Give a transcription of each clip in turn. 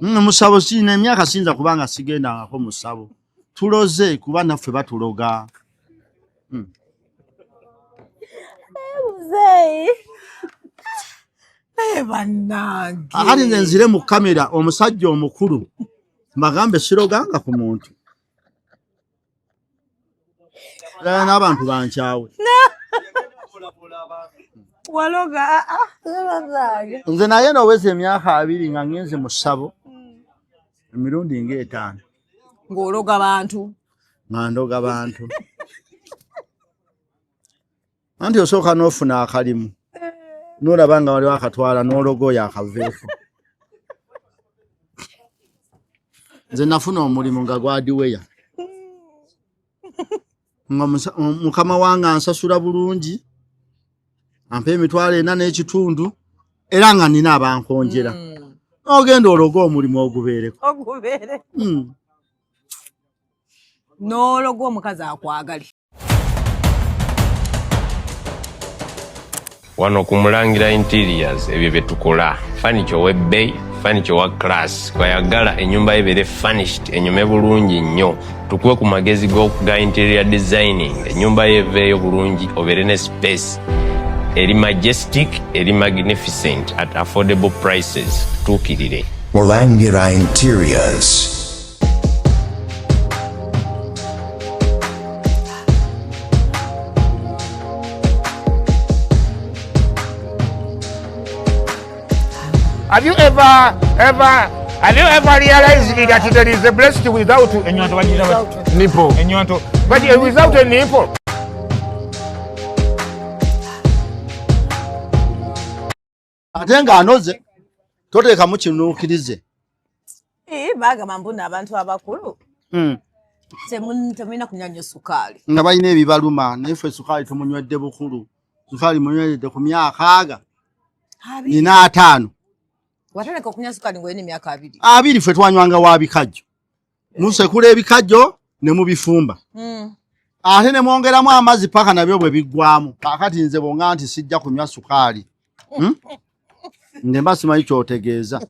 Musabo sina emyaka sinza kubanga sigenda ngako musabo. Tuloze kuba naffe batuloga. Mzee. Bannange. Akati nze nzire mu kamera omusajja omukulu. Magambe siroganga ku muntu. N'abantu bankyawe. Waloga nze naye noweza emyaka 2 nga ngenze mu ssabo emirundi ng'etaano ng'ologa bantu nga ndoga bantu anti osooka n'ofuna akalimu n'olaba nga waliwo akatwala n'ologooyo akaveefu nze nafuna omulimu nga gwadiweya nga mukama wange ansasula bulungi ampe emitwalo 4 n'ekitundu era nga nina abankonjera ogenda ologa omulimu ogubeereko n'ologa omukazi akwagali wano ku Mulangira Interiors ebyo bye tukola furniture webbay furniture wa class kwayagala ennyumba ebere furnished enyume bulungi nnyo tukuwe ku magezi ga interior designing ennyumba yeveeyo bulungi obere ne space eri majestic eri magnificent at affordable prices tuukirire Mulangira Interiors. Have you ever realized that there is a breast without a nipple? But without a nipple. Atenga anoze toteka mu kinuukirize. Bagamba mbona abantu abakulu. Temulina kunywa ssukaali. Nga balina ebibaluma nefe ssukaali tumunywedde bukulu. Ssukaali munywedde ku myaka 5. Wataleka okunywa ssukaali ng'olina emyaka 2. 2 ffe twanywanga wa bikajjo. Musekula ebikajjo ne mubifumba. Ate ne mwongeramu amazzi paka nabyo bwe biggwamu. Kakati nze bonga nti sijja kunywa ssukaali. Ndemba simanyi kyotegeeza.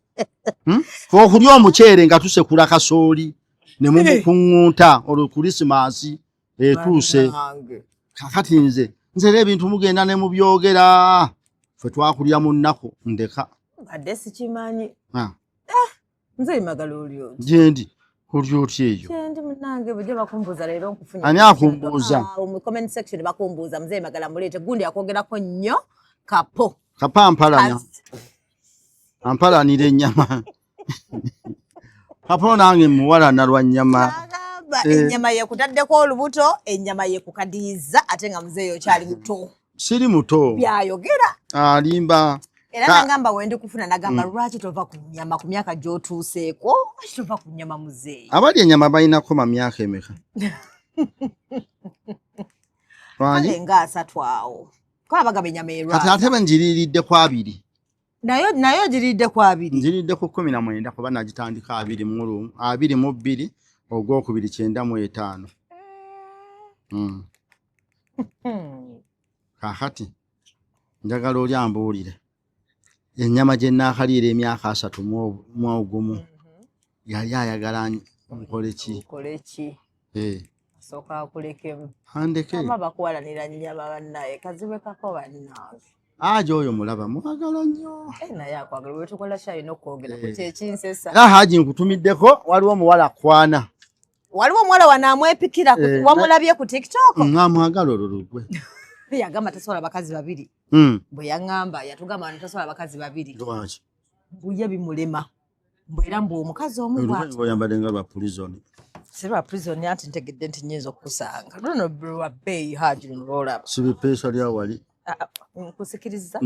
Okulya omuceere nga tusekula kasooli ne mumukuŋŋunta olwo Krismasi etuuse. Kakati nze ebintu mugenda ne mubyogera. Ffe twakulya mu nnaku ndeka. Badde sikimanyi. Nze magalo olyo. Jendi olyo otyo eyo. Jendi munange bujja bakumbuza leero nkufunya. Ani akumbuza? Mu comment section bakumbuza mzee magala mulete gundi akwogerako nnyo kapo. Kapampalanya. Ampalanira ennyama. Kapo nange muwala nalwa nnyama. Ennyama ye kutaddeko olubuto, ennyama ye kukadiiza ate nga mzee yo kyali muto. Siri muto. Byayogera. Alimba. Era nagamba wendi kufuna nagamba lwaki tova ku nnyama ku myaka gy'otuuseeko lwaki tova ku nnyama muzee. Abali ennyama balinako myaka emeka. Kale nga 3 awo. Kwa bagamba ennyama erwa. Kati ate benjiriridde ku 2. Nayo jiridde ku 2. Njiridde ku 19 kuba nagitandika 22 ogwokubiri 95. Kakati njagala oli ambuulire. Ennyama gye nnaakaliira emyaka 3 mu ogumu yali ayagala nkole ki? Soka akulekemu. Handeke. Ama bakuwalanira nnyama bannaye kazibe kako bannange. Aje oyo mulaba mwagala nnyo. Naye akwagala bwe tukola shayi n'okwogera ku kyekinsesa. Haji nkutumiddeko waliwo omuwala kwana. Waliwo omuwala wanaamwepikira wamulabye ku TikTok? Mwamwagala olulugwe. Yagamba tasobola bakazi 2. Bwe yaŋŋamba yatugamba tasobola bakazi 2. Lwaki? Buye bimulema. Mbwera mbu omukazi omu bw'ati. Oyambadde nga lwa prison. Si lwa prison anti ntegedde nti nnyinza okusanga. Luno lwa bbeeyi Haji luno lwolaba. Si bipeesa lya wali. Nkusikiriza.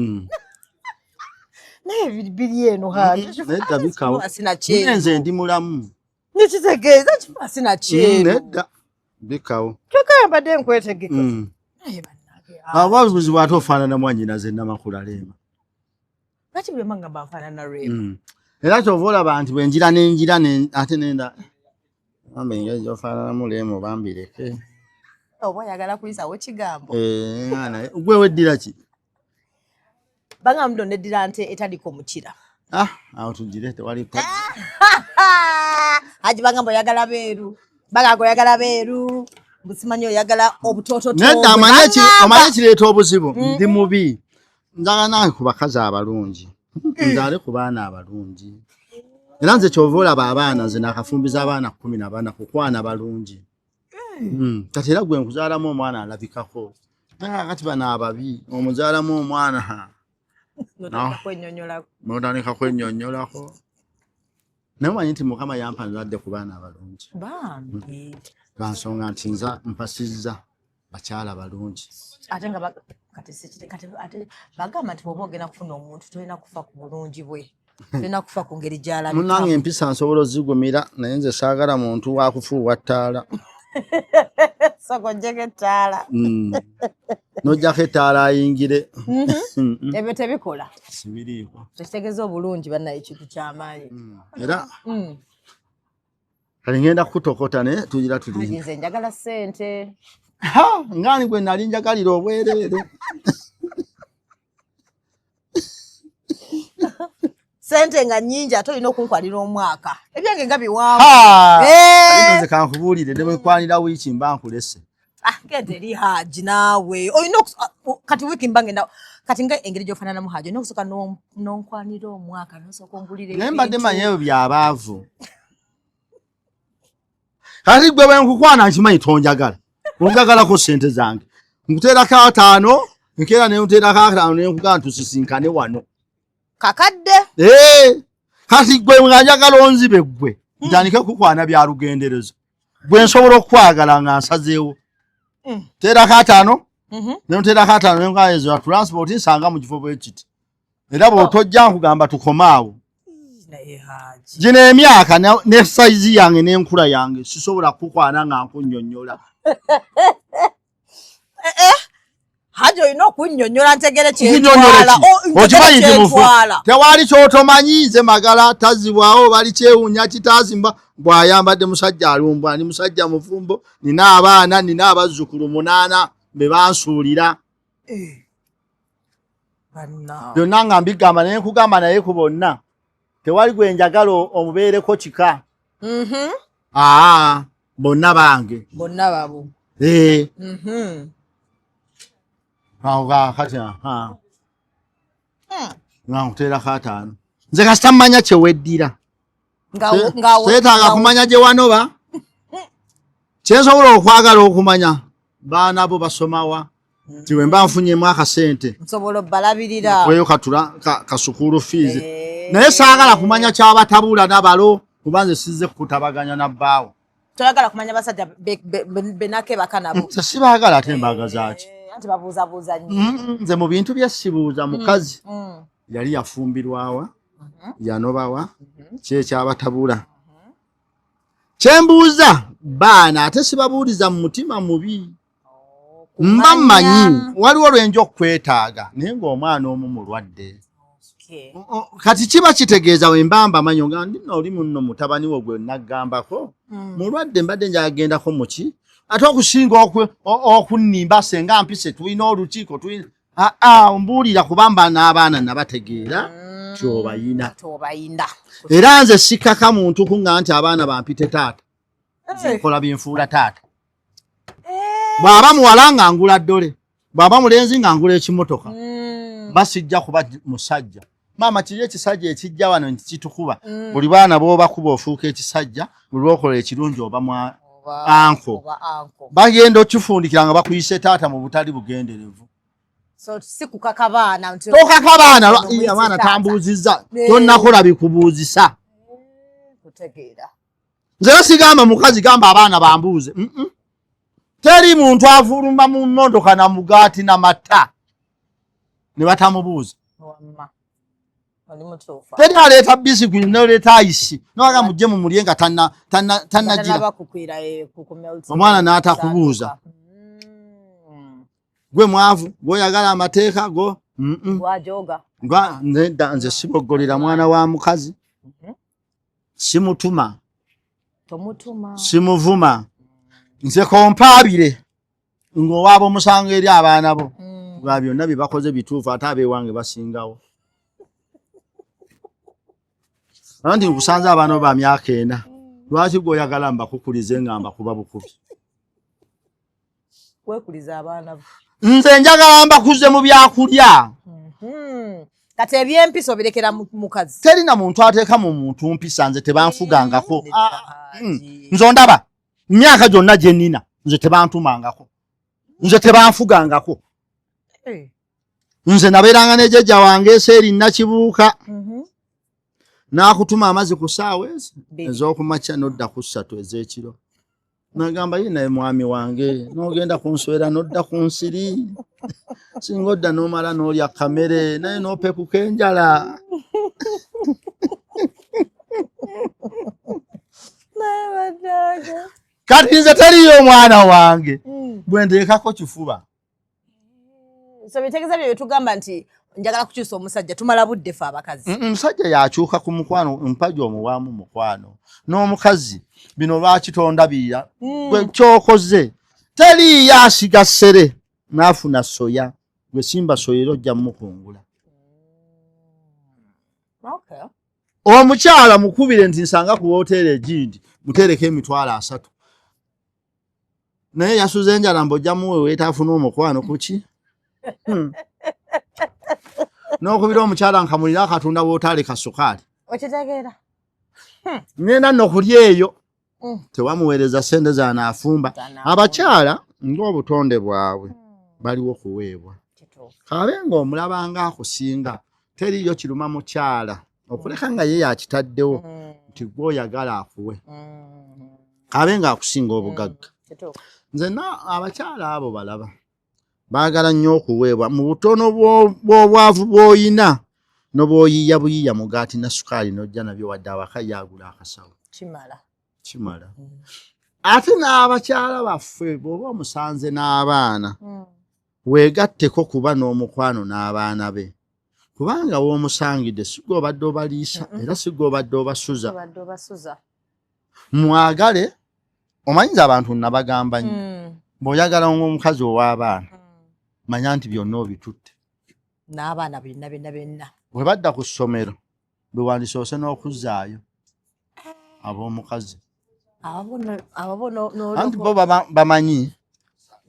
Naye biri eno Haji. Nedda bikawo. Nze ndi mulamu. Nikitegeeza kifa sina kyeru. Nedda bikawo. Kyokka yambadde nkwetegeka. Naye ababuzi bw'ate ofaanana mwannyina ze Namakula Leema. Lwaki buli manga banfaanana Leema? Era kyova olaba nti bwe njira ate nenda ambe engeri gy'ofaananamu Leema obambireke. Oba oyagala kuyisawo kigambo. Gwe weddira ki? Bangamba ndo neddira nte etaliko mukira. awo tugirete wali Haji bagamba oyagala beeru. Bagago oyagala beeru. Busimanyi oyagala obutototo. Nedda amanye kireeta obuzibu. Ndi mubi. Njagala nange ku bakazi abalungi. Nzaale ku baana abalungi. Era nze kyova olaba abaana nze nakafumbiza abaana 14 kukwana balungi. Kati era gwe nkuzaalamu omwana alabikako. Kati bano ababi omuzaalamu omwana Notandika kwennyonnyolako. Naye manyi nti Mukama yampanzadde ku baana abalungi. Bambi. Lwansonga nti nza mpasizza bakyala balungi. Ate nga ate bagamba nti bw'oba ogenda kufuna omuntu tolina kufa ku bulungi bwe. Tolina kufa ku ngeri gy'alabika. Munnange empisa nsobola ozigumira naye nze saagala muntu wa kufuuwa ttaala. Soko jjeko ettaala. N'oggyako ettaala ayingire. Ebyo tebikola. Sibiriiko. Tekitegeeza obulungi bannaye ekintu ky'amaanyi. Era kali ngenda kutokota naye tugira tuli. Nze njagala ssente. Ngani gwe nali njagalira obwereere. Sente nga nnyingi ate olina okunkwalira omwaka. Ebyange nga biwanvu. Nze kankubuulire ne bwekwanira wiiki mba nkulese. Genda eri Haji naawe. Olina kati wiiki mba ngenda kati nga engeri gy'ofaananamu Haji olina okusooka n'onkwanira omwaka n'osooka ongulira ebintu. Naye mbadde manyi ebyo byabaavu. Kati gwe bwe nkukwana nkimanyi tonjagala. Onjagalako ssente zange. Nkuteerako 5, nkeera ne nkuteerako 5 ne nkugamba tusisinkane wano. Kakadde. Kati gwe nga njagala onzibe gwe. Ntandike kukwana bya lugenderezo. Gwe nsobola okukwagala nga nsazeewo. Teerako 5, ne nteerako 5 ne nkugamba transport nsanga mu kifo bwe kiti. Era bw'otojja nkugamba tukomaawo. Gino emyaka ne size yange n'enkula yange sisobola kukwana nga nkunnyonnyola. Haji olina okunnyonnyola ntegere kyentwala. Okimanyi nti mufu. Tewali ky'otomanyi nze magala tazibwawo bali kyewuunya kitazimba bw'ayambadde musajja alumbwa ni musajja mufumbo nina abaana nina abazzukulu 8 be bansuulira. Byonna nga mbigamba naye nkugamba naye ku bonna. Tewali gwe njagala omubeereko kika. Bonna bange. Bonna babo. Kati nga nkuteerako 5. Nze kasita mmanya kye weddira. Seetaaga kumanya gye wanoba. Kyensobola okwagala okumanya baana bo basomawa. Nti bwe mba nfunyemu akasente. Nsobola obbalabirira. Kweyo katula kasukulu fees. Naye saagala kumanya ky'abatabula n'abalo kuba nze sizze kukutabaganya na bbaawo. Toyagala kumanya basajja benake bakanabo. Nze sibaagala ate mbagaza ki. Anti babuuzabuuza nnyo. Nze mu bintu bye sibuuza mukazi. Yali yafumbirwawa, yanobawa, kyekyabatabula. Kyembuuza baana ate sibabuuliza mu mutima mubi. Mba mmanyi waliwo lwenja okwetaaga naye ng'omwana omu mulwadde. Kati kiba kitegeeza we mbamba manyo nga ndino oli munno mutabani wo gwe naggambako. Mulwadde mbadde njagendako muki. Ate okusinga okunnimba senga mpise tulina olukiiko tulina mbuulira kubamba n'abaana nabategeera kyobayina. Era nze sikkaka muntu kunga nti abaana bampite taata. Nkola byenfuula taata. Bw'aba muwala nga ngula ddole. Bw'aba mulenzi nga ngula ekimotoka. Basijja kuba musajja. Maama kiri ekisajja ekijja wano nti kitukuba. Buli baana bw'oba kuba ofuuka ekisajja buli lw'okola ekirungi oba mwa anko. Bagenda okifundikira nga bakuyise taata mu butali bugenderevu. So sikukaka baana. Tokaka baana abaana tambuuzizza. Tonnakola bikubuuzisa. Kutegeera. Nze sigamba mukazi gamba abaana bambuuze. Teri muntu avulumba mu mmotoka na mugaati na mata. Ne batamubuuza. Teri aleeta bisikuiti n'oleeta ayisi. N'owaga mujje mu mulye nga tannagira. Omwana n'atakubuuza. Gwe mwavu, gw'oyagala amateeka go. Nze siboggolera mwana wa mukazi. Simutuma. Simuvuma. Nze kompaabire. Ng'owaaba omusango eri abaana bo. Nga byonna bye bakoze bituufu ate abeewange basingawo. Anti nkusanze abano ba myaka ena. Lwaki goyagala mbakukulize ngamba kuba bukubi. Wekuliza abaana bo. Nze njagala mbakuze mu byakulya. Kati ebyempiso birekera mukazi. Terina muntu ateeka mu muntu mpisa nze tebanfugangako. Nze ndaba myaka gyonna gye nnina nze tebantumangako. Nze tebanfugangako. Nze nabeeranga ne jjajja wange eseeri Nakibuuka. N'akutuma amazzi ku ssaawa ez'okumakya n'odda ku 3 ez'ekiro. Nagamba ye naye mwami wange n'ogenda kunswera n'odda ku nsiri. Singa odda n'omala n'olya kamere naye n'opekuka enjala. Kati nze teriyo omwana wange bwe nteekako kifuba. So bitegeza bye tugamba nti njagala kukyusa omusajja tumala budde fa abakazi. Omusajja yakyuka ku mukwano mpaji omuwaamu mukwano. N'omukazi bino lwakitonda biira. Gwe kyokoze teri yasiga ssere n'afuna soya. Gwe simba soyero ojja mukungula. Okay. Omukyala mukubire nti nsanga ku hoteeri egindi mutereka emitwalo 3. Naye yasuze enjala mbojja muwe weetafuna omukwano kuki? N'okubira omukyala nkamulira akatunda w'otaaleka sukaali. Okitegeera? Ngenda n'okulya eyo. Tewamuweereza ssente z'anaafumba. Abakyala ng'obutonde bwabwe baliwo kuweebwa. Kabenga omulabanga akusinga teriyo kiruma mukyala okuleka nga ye yakitaddewo nti gw'oyagala akuwe. Kabenga akusinga obugagga. Nze abakyala abo balaba baagala nnyo okuweebwa mu butono bw'obwavu bw'oyina n'obwoyiya buyiya mugaati na sukaali n'ojja nabyo wadde awaka yagula akasawo. Kimala. Ate n'abakyala baffe bw'oba omusanze n'abaana weegatteko kuba n'omukwano n'abaana be. Kubanga w'omusangidde si gw'obadde obaliisa era si gw'obadde obasuza. Mwagale omanyiza abantu nabagamba nnyo. Bw'oyagala omukazi ow'abaana manya nti byonna obitutte. N'abaana benna. Bwe badda ku ssomero bwe wandisoose n'okuzzaayo ab'omukazi. Anti bo bamanyi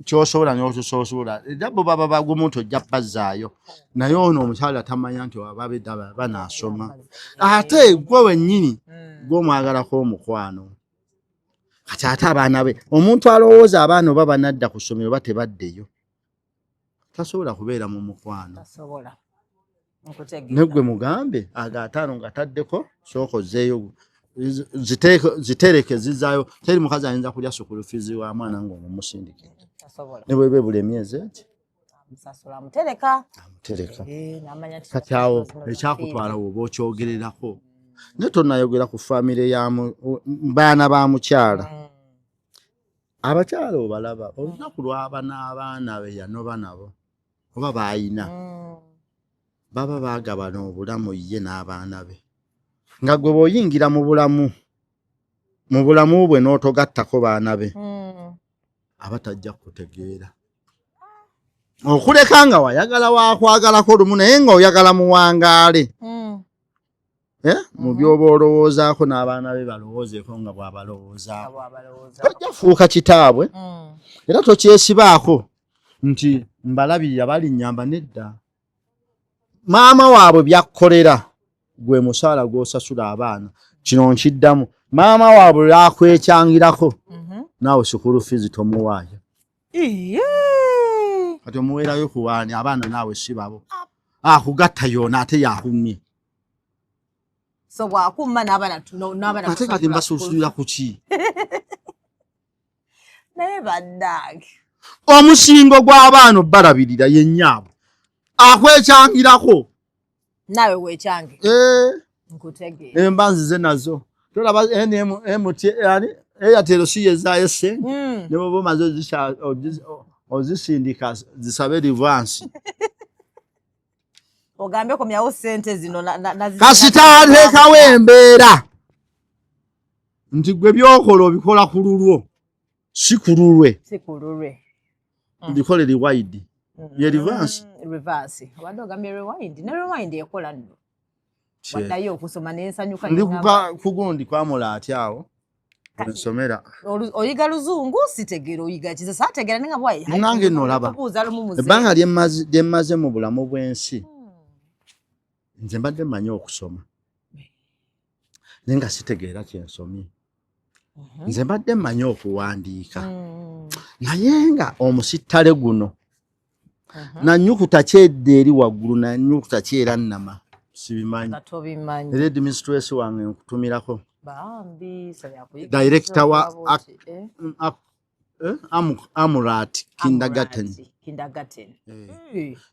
kyosobola n'otosobola. Era bo baba bagumu tojja bazzaayo. Naye ono omukyala tamanya nti ababedda banaasoma. Ate gwe wennyini gw'omwagalako omukwano. Kati ate abaana be omuntu alowooza abaana oba banadda ku ssomero oba tebaddeyo tasobola kubeera mu mukwano. Neggwe mugambe aga 5 nga taddeko sookozeeyo zitereke zizaayo. Teri mukazi ayinza kulya sukulu fizi wa mwana ng'omusindikira. Ne bwebe buli emyezi eki amutereka. Kati awo ekyakutwala oba okyogererako. Ne tonnayogera ku famire ya baana ba mukyala. Abakyala obalaba olunaku lwaba n'abaana be yanoba nabo oba baayina baba baagabana obulamu ye n'abaana be. Nga gwe bw'oyingira mu bulamu bwe n'otogattako baana be abatajja kutegeera. Okuleka nga wayagala wakwagalako lumu naye ng'oyagala muwangaale. Mu byoba olowoozaako n'abaana be balowoozeeko nga bw'abalowoozaako. Tojja fuuka kitaabwe era tokyesibaako nti mbalabirira balinnyamba nedda. Maama waabwe byakkolera gwe musaala gw'osasula abaana kino nkiddamu. Maama waabwe lwakwekyangirako naawe sukulu fizi tomuwaayo. Kati omuweerayo kuwaani abaana naawe si babo. Akugatta yoona ate yakumye. So bw'akumma n'abaana ate kati mbasuusulira ku ki? Naye bannange omusingo gw'abaana balabirira ye nnyaabwe akwekyangirako naawe weekyange. Nkutegeera. Embanzize nazo tolaba Airtel si yezaayo ssente ne bw'oba omaze ozisindika zisabe rivansi. Ogambe komyawo ssente zino kasita ateekawo embeera nti gwe byokola obikola ku lulwo si ku lulwe. Bikole rewind ye reverse. Obadde ogambye rewind ne rewind ekola nno. waddayo okusoma n'ensanyuka ndi kuva kugundi kwamula ati awo nsomera oyiga luzungu sitegera oyiga kiza saategera nenga bwayi nange nolaba ebbanga lyemmaze mu bulamu bw'ensi nze mbadde mmanyi okusoma naye nga sitegeera kyensomye nze mbadde mmanyi okuwandiika naye nga omusittale guno nanyukuta kyedde eri waggulu nanyukuta kyera nnama sibimanyi era administration wange nkutumirako director wa Amurat Kindergarten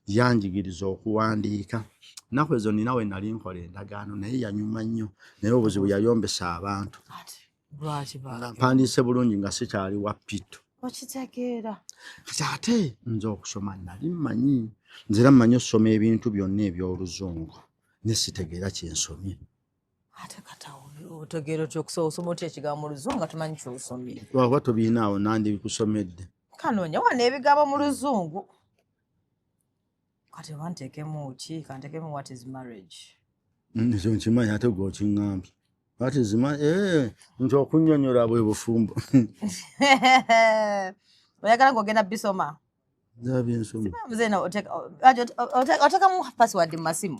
yanjigiriza okuwandiika naku ezo ninawe nali nkola endagaano naye yanyuma nnyo naye obuzibu yayombesa abantu mpandiise bulungi nga sikyali wa Pito okitegeera ate nze okusoma nali mmanyi nze era mmanyi okusoma ebintu byonna eby'oluzungu ne sitegeera kyensomye ate kata otegeera okyokusoma osoma otya ekigambo mu luzungu nga tumanyi kyosomye waba tobiinaawo nandi bikusomedde kanoonya wana ebigambo mu luzungu kati oba nteekemu ki kanteekemu what is marriage ekyo nkimanyi ate gwokiŋŋambye what is nti okunnyonnyola bwe bufumbo oyagala ng'ogenda bisoma otekamu password mu masimu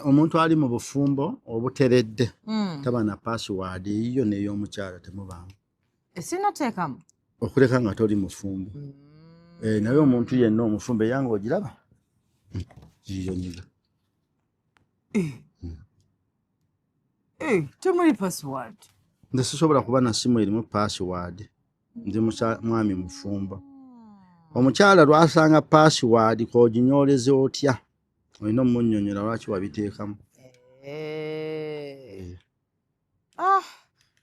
omuntu ali mu bufumbo obuteredde taba na password eyiyo n'ey'omukyala temubamu sinateekamu okuleka nga toli mufumbo naye omuntu yenna omufumbo eyange ogiraba yiyo nyiga temuli password nze sisobola kuba na simu erimu password ndi mwami mufumbo omukyala lwasanga password koginyoleze otya olina omunnyonnyola lwaki wabiteekamu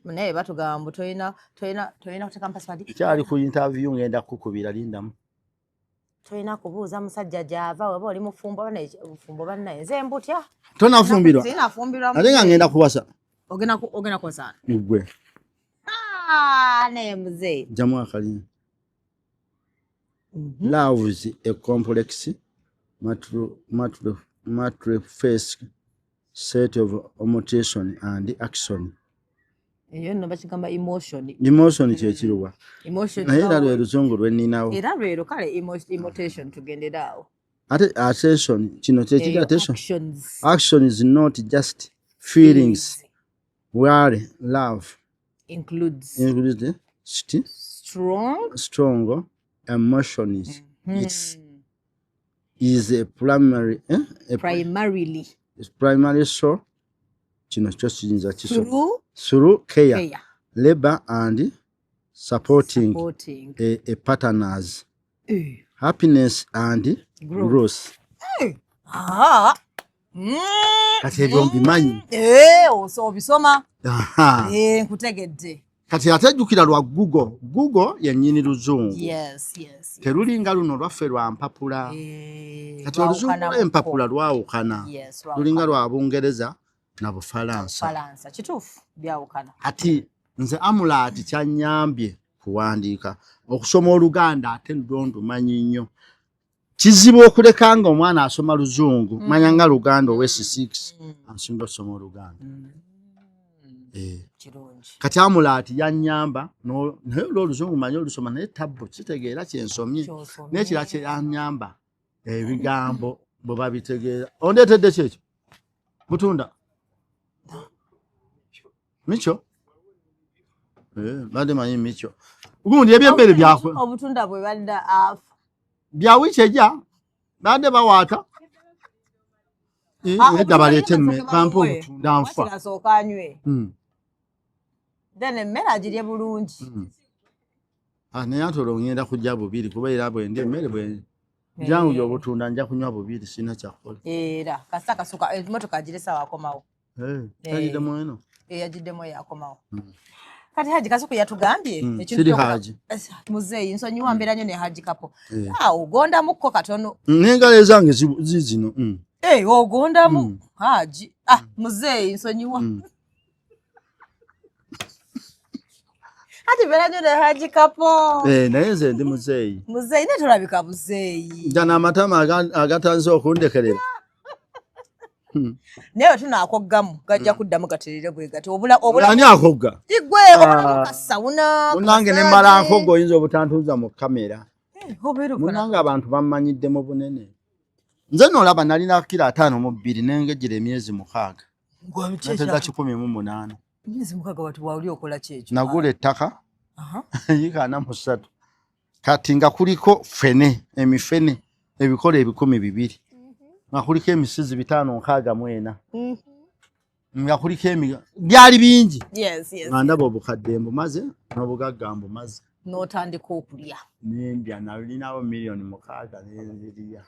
naye batugamba tolina kuteekamu password kyali ku interview ngenda kukubira lindamu tolina kubuuza musajja gy'ava weba oli mufumbo bannaye nze mbutya tonafumbirwa sinafumbirwa ate nga ngenda kuwasa ogenda kuwasaana gwe naye muzeeyi jamu akalina love is a complex matrix set of mutation and action eyo nno bakigamba emotion kyekiruwa naye era lwe luzungu lweninawo era lwero kale emotion tugenderaawo ate attention kino kyekiri attention action is not just feelings where love includes strong emotions is a primarily so kino kyo kiyinza kiso through care, labor and supporting a partner's happiness and growth. Kati ebyo mbimanyi obisoma nkutegedde kati atejjukira lwa Google yennyini luzungu terulinga luno lwaffe lwa mpapula kati oluzungu lw'empapula lwawukana lulinga lwa Bungereza na Bufalansa kituufu byawukana ati nze Amulat kyannyambye kuwandiika okusoma Oluganda ate ndondo manyi nnyo kizibu okuleka nga omwana asoma luzungu manya nga Luganda ow'S6 asinga okusoma Oluganda kati Amulat yannyamba naye oluzungu manyi olusoma naye tabbo kitegeera kyensomye n'ekira kyeyannyamba ebigambo bwe babitegeera ondeetedde kyekyo Butunda Micho bade manyi Micho gundi ebyemmere byakwe obutunda bwe badda afa bya wiki ejja bade bawaata edda baleete emmere bampa obutunda nfa asooka anywe then emmere agirye bulungi naye ate olwo ngenda kujja bubiri kuba era bwende emmere bwe jangu obutunda nja kunywa bubiri sina kyakukola era kasita kasuka emmotoka agiresa wakomawo yagiddemu eno yagiddemu yakomawo kati Haji Kasuku yatugambye ekintu Haji muzeeyi nsonyiwa mbeera nnyo ne Haji Kapo ogondamuko katono n'engalo ezange zizino ogondamu Haji muzeeyi nsonyiwa ati mbeera nnyo ne Haji Kapo naye nze ndi muzeeyi ne tulabika buzeeyi njana amatama agatanze okundekerera naye tunakoggamu gajja kuddamu gaterere bwe gati ani akogga igwe obulamu munange ne mala nkogga oyinza obutantuuza mu kamera obeera munange abantu bammanyidde mu bunene nze nolaba nalina kilo 52 nengejjera emyezi 6 nateza 18 emyezi 6 watu wauli okola kyekyo nagula ettaka yikana mu 3 kati nga kuliko fene emifene ebikola 200 nga kuliko emisizi 564 nga kuliko byali bingi nga ndaba obukadde mbumaze n'obugagga mbumaze n'otandika okulya nendya nalinawo miliyoni 6 nenzirya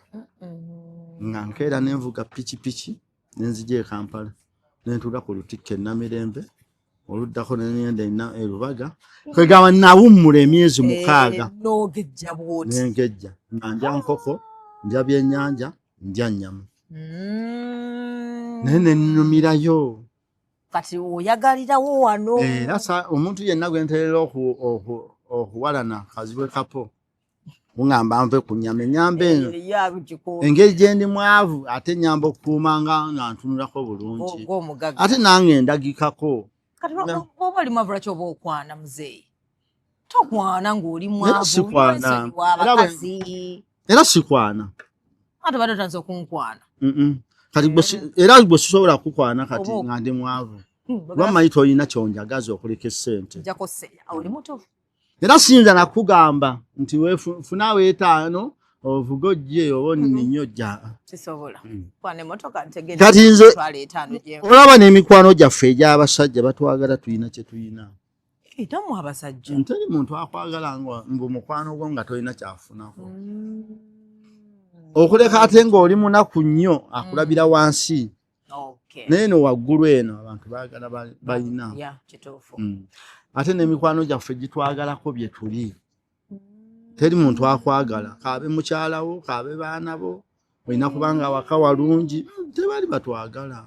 nga nkeera nenvuga pikipiki nenzija e Kampala nentula ku Lutikko Namirembe oluddako nengenda e Lubaga kwegamba nawummula emyezi 6 n'ogejja bwoti nengejja nga ndya nkoko ndya byennyanja ndya nnyama naye nennumirayo kati oyagalirawo wano era omuntu yenna gwenterera okuwalana kazibwe kapo ungamba nve ku nnyama ennyamba eno engeri gye ndi mwavu ate ennyamba okukuumanga nga ntunulako bulungi ate nange ndagikako kati oba oli mwavu lwaki oba okwana muzeeyi tokwana ng'oli mwavu abakazi era sikwana ate bade otanza okunkwana kati era bwe sisobola kukwana kati nga ndi mwavu lwamanyi toyina kyonjagaza okuleka essente oli muto era siyinza nakugamba nti wefunawo 5 ovuga ojje oba oninyojja kati nze olaba n'emikwano gyaffe egy'abasajja batwagala tuyina kye tuyina tamu abasajja nteri muntu akwagala mbu mukwano gwo nga tolina kyafunako okuleka ate ng'oli munaku nnyo akulabira wansi naye no waggulu eno abantu baagala balina ate n'emikwano gyaffe gitwagalako bye tuli teri muntu akwagala kaabe mukyalawo kaabe baana bo olina kubanga awaka walungi tebali batwagala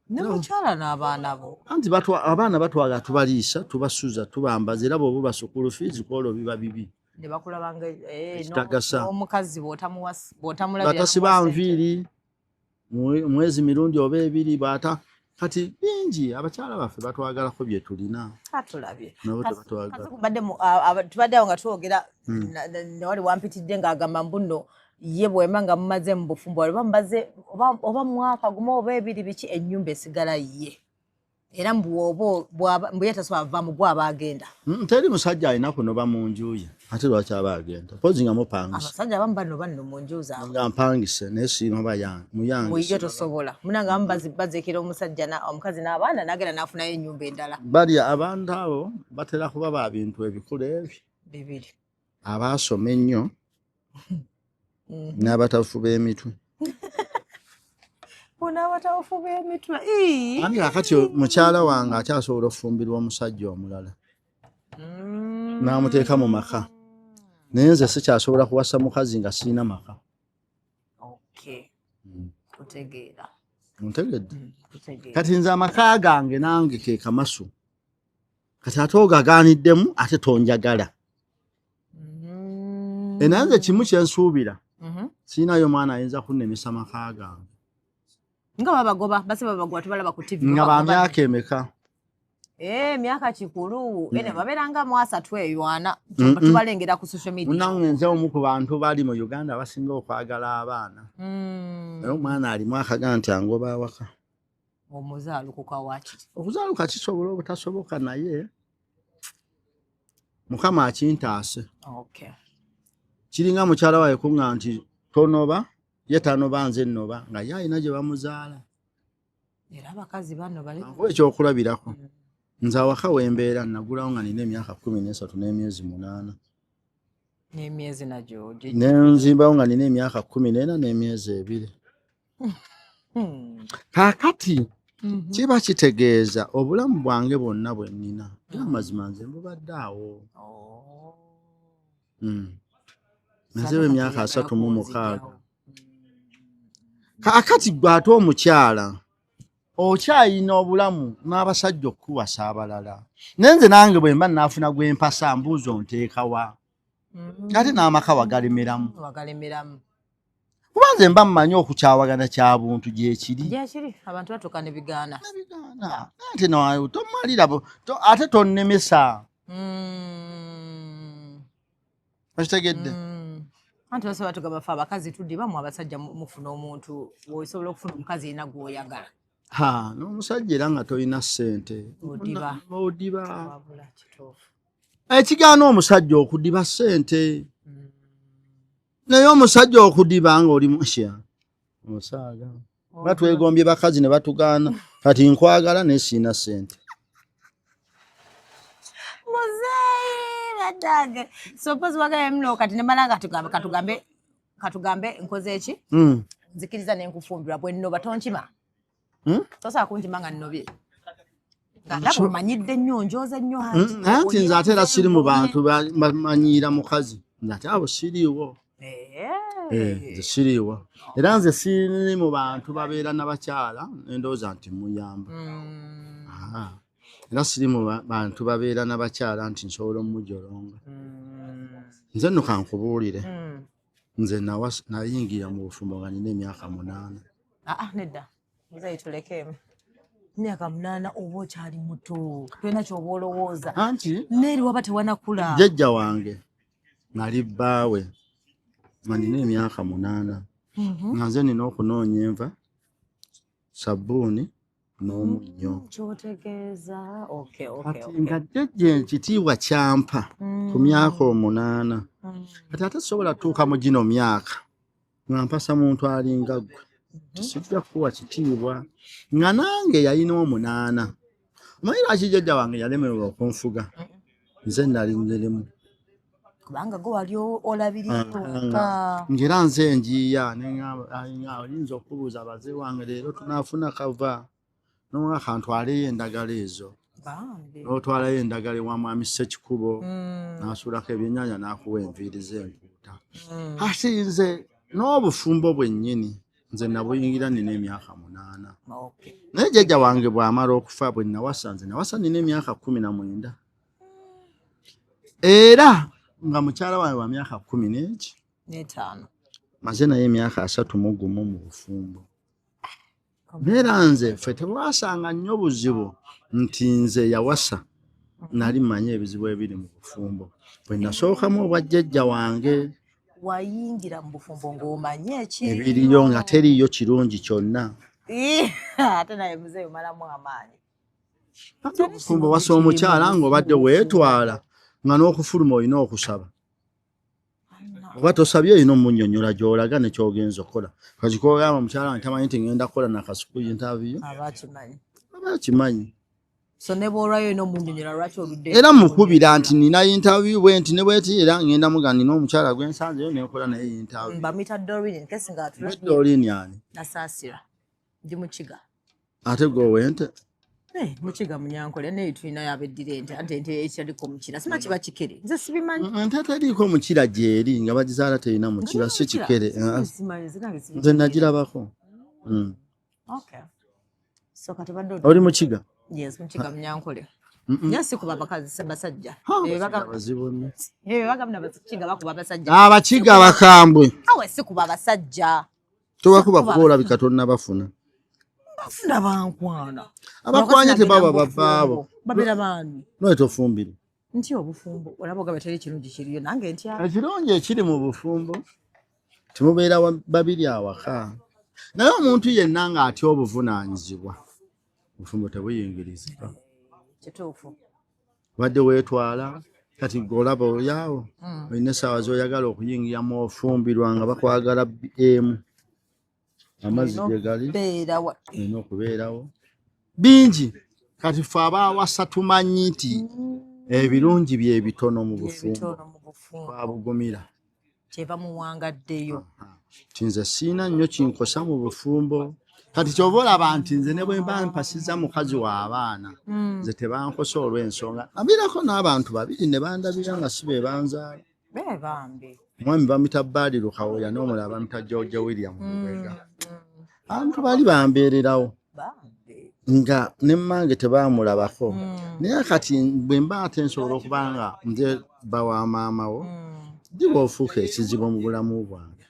nemukyala n'abaana bo anti abaana batwagala tubaliisa tubasuza tubambaza era bw'oba basukulu fiizi kwolwo biba bibi ne bakulabanga n'omukazi bw'otamulabira batasiba nviiri mwezi mirundi oba 2 bata kati bingi abakyala baffe batwagalako bye tulina atulabye nabo tebatwagala tubadde awo nga twogera newali wampitidde ng'agamba mbuno ye bwema nga mumaze mu bufumbo oba mubaze oba mwaka gumu oba 2 biki ennyumba esigala ye era mbu ye tasobola avaamu gwe aba agenda teri musajja alina kunoba mu nju ye ate lwaki aba agenda pozi nga mupangisa abasajja abamu banoba nno mu nju zaabwe nga mpangise naye sinoba muyange muyijo tosobola munanga bazeekera omusajja omukazi n'abaana n'agenda n'afunayo ennyumba endala bali abantu abo batera kuba ba bintu ebikulu ebyo bibiri abaasoma ennyo n'abatafu b'emitwe n'abatafu b'emitwe ani kakati mukyala wange akyasobola okufumbirwa omusajja omulala n'amuteeka mu maka naye nze sikyasobola kuwasa mukazi nga sirina maka ontegedde kati nze amaka gange nange ke kamasu kati ate ogagaaniddemu ate tonjagala naye nze kimu kyensuubira sirinayo mwana ayinza kunnemesa maka gange nga babagoba base babagoba tubalaba ku TV nga ba myaka emeka myaka kikulu ene baberanga mu 3 eywana tubalengera ku social media munange nze omu ku bantu bali mu Uganda basinga okwagala abaana naye omwana ali mwaka ganti angoba awaka omuzaalukuka waki okuzaaluka kisobola obutasoboka naye mukama akintaase kiringa mukyala waye kunga nti tonoba ye tanoba nze nnoba nga ye alina gye bamuzaala era abakazi bano bali ekyokulabirako nze awaka wembeera nagulawo nga nina emyaka 13 n'emyezi 8 n'emyezi nagyo nenzimbawo nga nina emyaka 14 n'emyezi 2 kaakati kiba kitegeeza obulamu bwange bwonna bwe nnina amazima nze mbubadde awo nazeewo emyaka 36 kaakati gwe ate omukyala okyayina obulamu n'abasajja okuwasa abalala naye nze nange bwe mba naafuna gwempasa mbuuzo nteekawa ate n'amaka wagalemeramu kubanze mba mmanyi okukyawagana kya buntu gyekiri gyekiri abantu batukana ebigaana ate nawe tomalira ate tonnemesa okitegedde anti basobola tugamba fe abakazi tudde bamu abasajja mufuna omuntu osobola okufuna omukazi erina gw'oyagala n'omusajja era nga tolina ssente odiba wabula kituufu ekigaana omusajja okudiba ssente naye omusajja okudiba nga oli musya osaaga batwegombye bakazi ne batugaana kati nkwagala naye siina ssente muzeeyi badange so pozi wagaye mno kati nemala nga katugambe nkoze eki nzikiriza nenkufumbirwa bwe nnoba tonkima tosobola kunkima nga nnobye ngandaba omanyidde nnyo njoze nnyo anti nze ate era siri mu bantu bamanyiira mukazi nze ate abo siriiwo nze siriiwo era nze siri mu bantu babeera n'abakyala endowooza nti muyamba era siri mu bantu babeera n'abakyala nti nsobola omujolonga nze nno kankubuulire nze nayingira mu bufumbo nga nina emyaka 8 nedda muzeeyi tulekeemu emyaka 8 oba okyali muto tolina kyoba olowooza anti neeri waba tewanakula jjajja wange nali bbaawe nga nina emyaka 8 nga nze nina okunoonya enva sabbuuni n'omunnyo kyotegeeza kati nga jjajja ekitiibwa kyampa ku myaka 8 kati ate sobola tuuka mu gino myaka nga mpasa muntu alinga ggwe tisijja kuwa kitiibwa nga nange yalina 8 omanyi lwaki jjajja wange yalemererwa okunfuga nze nali nderemu kubanga gwe wali olabiriddwa ngera nze njiya oyinza okubuuza abazee wange leero tunaafuna kava n'omwa kantwaleyo endagala ezo n'otwalayo endagala ewa mwami Ssekikubo n'asuulako ebyennyanja n'akuwa enviiri z'empuuta ate nze n'obufumbo bwennyini nze nabuyingira nina emyaka 8 naye jjajja wange bw'amala okufa bwe nawasa nina emyaka 19 era nga mukyala wange wa myaka 15 maze naye emyaka 31 mu bufumbo beera nze ffe tebwasanga nnyo buzibu nti nze yawasa nali mmanyi ebizibu ebiri mu bufumbo bwe nasookamu obwa jjajja wange wayingira mu bufumbo ng'omanye ebiriyo nga teriyo kirungi kyonna ate naye muzeeyi omalamu amaanyi obufumbo wasa omukyala ng'obadde weetwala nga n'okufuluma olina okusaba oba tosabye olina omunnyonnyola gy'olaga nekyogenza okukola kati kogamba omukyala wange tamanyi nti ngenda kukola nakasuku interview abakimanyi so ne bwolwayo olina omunnyonnyola lwaki oludde era mukubira nti nina interview bwe nti ne bweti era ngenda muga nina omukyala gwensanzeyo nenkola naye interview mbamuyita Doreen nkesi nga Doreen ani nasaasira ndi mukiga ate gowente mukiga munyankole naye tulinayo abeddira ente ante ente ekyaliko mukira sima kiba kikere nze sibimanyi ente teriiko mukira gyeri nga bagizaala terina mukira si kikere nze nagirabako oli mukiga yes mukiga munyankole nyasi kuba bakazi basajja abakiga bakambwe awe si kuba basajja tobakuba kuba olabika tonna bafuna bafuna bankwana abakwanye tebaba babaabo babera baani noye tofumbire nti obufumbo olaba ogabe teri kirungi kiriyo nange ntya ekirungi ekiri mu bufumbo timubeera babiri awaka naye omuntu yenna nga atya obuvunaanyizibwa obufumbo tebuyingirizibwa kituufu wadde weetwala kati golaba olyawo olina essaawa z'oyagala okuyingiramu ofumbirwa nga bakwagala emu amazzi gye gali olina okubeerawo bingi kati ffe abaawasa tumanyi nti ebirungi bye bitono mu bufumbo twabugumira kyeva muwangaddeyo tinze siina nnyo kinkosa mu bufumbo kati kyoba olaba nti nze ne bwe mba mpasiza mukazi w'abaana nze tebankosa olw'ensonga nabirako n'abantu babiri ne bandabira nga si be banzaala omwami bamita Baali Lukawoya n'omulala bamita George William Lubega abantu bali bambeererawo nga ne mmange tebaamulabako naye kati bwe mba ate nsobola okuba nga nze bba wa maama wo ddi bw'ofuuka ekizibu mu bulamu bwange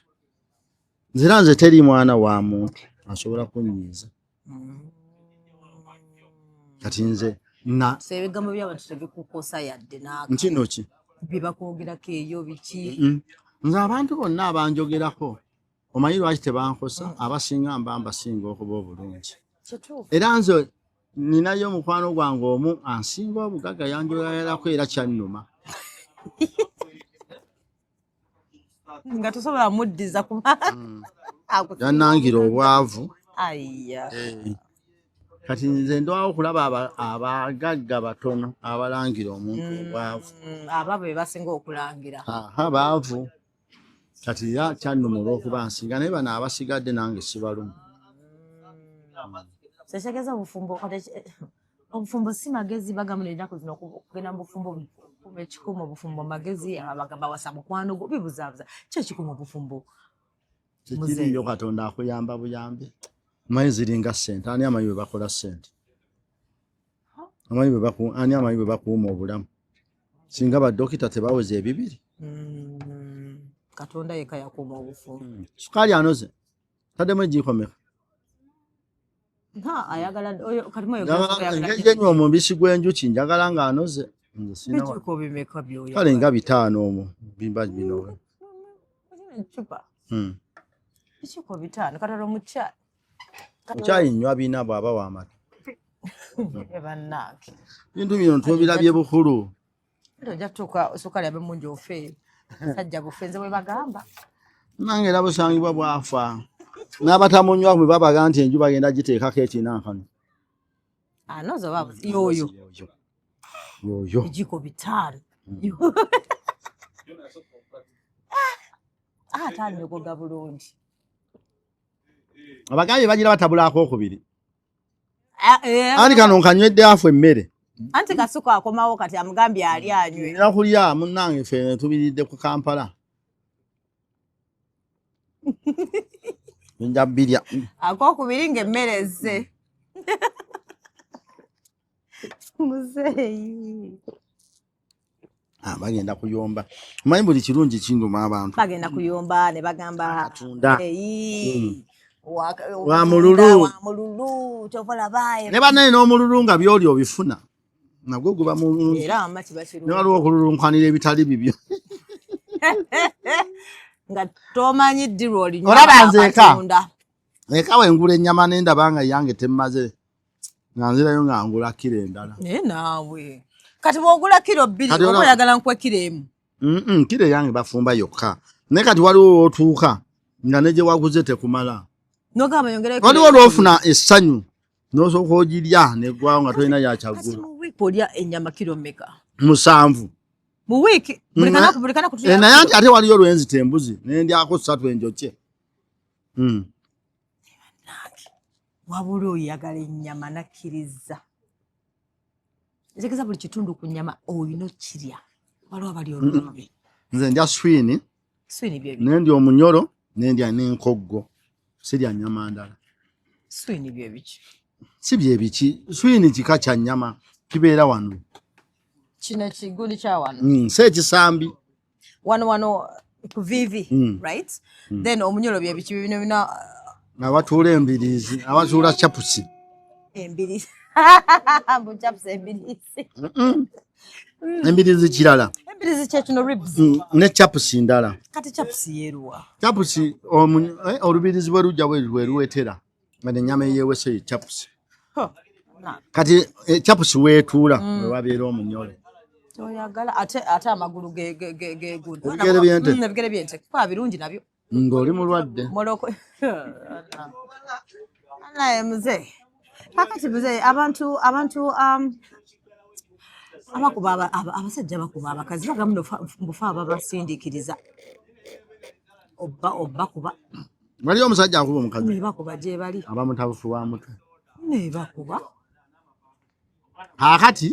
nze teri mwana wa muntu asobola kunyiiza kati nze na sebigambo by'abantu tebikukosa yadde nkino ki bibakwogerako eyo biki nze abantu bonna abanjogerako omanyi lwaki tebankosa abasinga mbasinga okuba obulungi era nze ninayo omukwano gwange omu ansinga obugagga yanjogerako era kyannuma nga tosobola muddiza yannangira obwavu ayya kati nze ndwawo okulaba abagagga batono abalangira omuntu obwavu aba be basinga okulangira baavu kati ya kyannuma olw'okuba nsinga naye bano abasigadde nange sibaluma sekitegeeza obufumbo si magezi bagamu ennaku zino okugenda mu bufumbo ekikuuma obufumbo magezi abagamba wasa mukwano gwo bibuzaabuza ki ekikuuma obufumbo tekiriyo katonda akuyamba buyambi amanyi ziringa ssente ani amanyi bwe bakola ssente ani amanyi bwe bakuuma obulamu singa baddokita tebaweza ebibiri katonda yeka yakuuma obufumbo sukaali anoze taddemu egiikomeka ayagala ngenywa omubisi gw'enjuki njagala ng'anoze bituuka obimeka byoya kale nga 5 omwo bimba bino ecupa bituuka 5 katalo mu caayi okyayinywa bina bw'aba w'amata bannange bintu bino tubirabye bukulu ojja kutuuka sukaali abe mungi ofe sajja bufenze bwe bagamba nange era busangibwa bwafa n'abatamunywa bwe babaga nti enju bagenda giteekako ekinankano anoza yoyo ejiko 5 atannegoga bulungi abagambye bagira batabulako okubiri anti kano nkanywedde afu emmere anti kasuka akomawo kati amugambye ali anywe era kulya munnange ffe tubiridde ku Kampala nja birya akokubiri ng'emmere zze muzeeyi bagenda kuyomba omanyi buli kirungi kinduma abantu bagenda kuyomba ne bagamba atunda wa mululu tobalabaye ne banaye n'omululu nga byoli obifuna nagwo guba mululu era amaki bakiru ne waliwo okululunkanira ebitali bibyo nga tomanyi ddiru oli olaba nze eka wengula ennyama n'endaba nga yange temmaze nga nzirayo nga ngula kiro endala naye naawe kati bw'ogula kiro 2 oba oyagala nkwe kiro emu kiro yange bafumba yokka naye kati waliwo wootuuka nga ne gye waguze tekumala nogamba yongere waliwo olwofuna essanyu n'osooka ogirya neggwawo nga tolina yakyaggula mu wiiki olya ennyama kiro mmeka 7 mu wiiki buli kanaku naye anti ate waliyo olwenzita embuzi nendyako 3 enjokye wabula oyagala ennyama nakkiriza ekitegeeza buli kitundu ku nnyama olina okirya waliwo abali olulabe nze ndya swini nendya omunyolo nendya n'enkoggo sirya nnyama ndala swini byebiki si byebiki swini kika kya nnyama kibeera wano kino kigundi kya wano si ekisambi wano ku vivi right then omunyolo byebiki bino bina abatuula embiriizi abatuula chapusi embiriizi buchapusi embiriizi kirala embiriizi kyekino ribs ne chapusi ndala kati chapusi yeruwa chapusi olubiriizi bwe lujja bwe luwetera nga ennyama eyeewese chapusi kati chapusi weetuula we wabeera omunyolo oyagala ate amagulu ebigere byente kuba birungi nabyo ng'oli mulwadde moloko naye muze kakati muze abantu abakuba abasajja bakuba abakazi bagamu mbufa ababasindiikiriza obba kuba waliyo omusajja akuba omukazi nebakuba gye bali abamutabufu wa mutwe nebakuba kakati